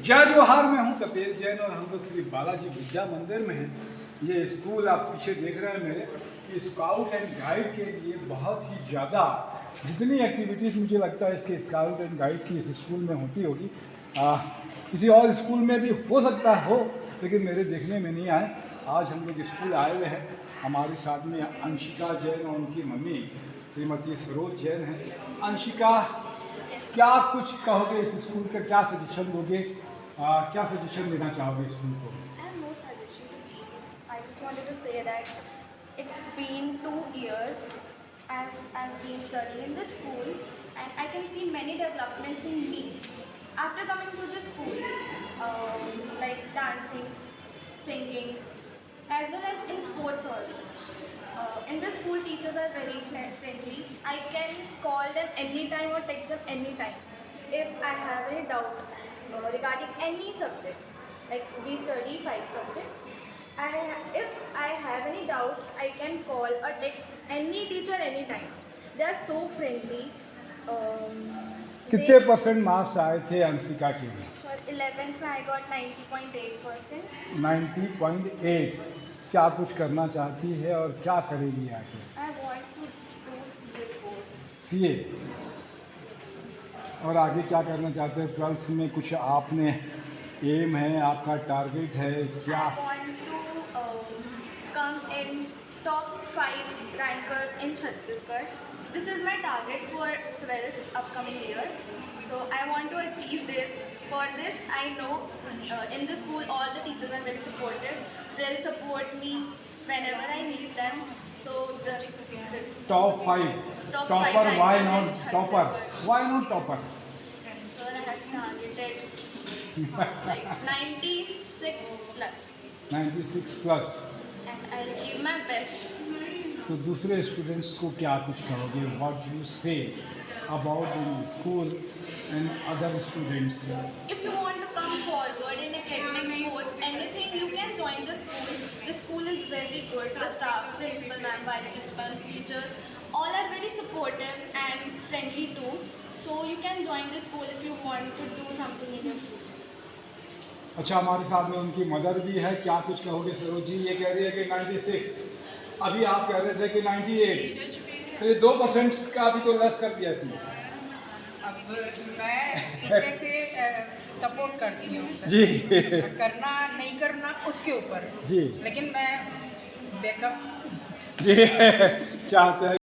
जय जोहार, मैं हूं कपिल जैन और हम लोग श्री बालाजी विद्या मंदिर में हैं। ये स्कूल आप पीछे देख रहे हैं मेरे, ये स्काउट एंड गाइड के लिए बहुत ही ज़्यादा जितनी एक्टिविटीज़ मुझे लगता है इसके स्काउट एंड गाइड की इस स्कूल में होती होगी। किसी और स्कूल में भी हो सकता हो, लेकिन मेरे देखने में नहीं आए। आज हम लोग स्कूल आए हुए हैं, हमारे साथ में अंशिका जैन और उनकी मम्मी श्रीमती सरोज जैन है। अंशिका, क्या कुछ कहोगे इस स्कूल का, क्या सजेशन दोगे, क्या सजेशन देना चाहोगे स्कूल को? I have no suggestion to give. I just wanted to say that it's been 2 years I've been studying in this school, and I can see many developments in me after coming to this school, like dancing, singing, as well as in sports also. In this school, teachers are very friendly. I can call them anytime or text them anytime if I have any doubt regarding any subjects. Like we study 5 subjects, and if I have any doubt, I can call or text any teacher anytime. They are so friendly. कितने percent marks आए थे अंशिका के लिए? For 11th में I got 90.8%. 90.8। क्या कुछ करना चाहती है और क्या करेगी आगे? I want to do CA course. CA. और आगे क्या करना चाहते हैं? 12th में कुछ आपने एम है, आपका टारगेट है क्या? I want to come in top 5 rankers in Chhattisgarh. This is my target for 12th upcoming year. So I want to achieve this. For this, I know in the school all the teachers are very supportive. They'll support me whenever I need them. So just this. Top 5। Top topper, 5 why rankers in not topper? Chhattisgarh. Why not topper? So I have targeted like 96 plus. 96 plus. And I'll give my best. तो दूसरे students को क्या कुछ कहोगे? What you say about in school and other students? If you want to come forward in academic sports, anything, you can join the school. The school is very good. The staff, principal ma'am, vice principal, teachers, all are very supportive and friendly too. So you can join the school if you want to do something in your future. अच्छा, हमारे साथ में उनकी mother भी है। क्या कुछ कहोगे सरोज जी? ये कह रही है कि 96, अभी आप कह रहे थे कि 98, तो ये 2% का भी तो लेस कर दिया इसने। अब मैं पीछे से सपोर्ट करती हूँ जी। करना नहीं करना उसके ऊपर जी। लेकिन मैं बैकअप जी चाहते हैं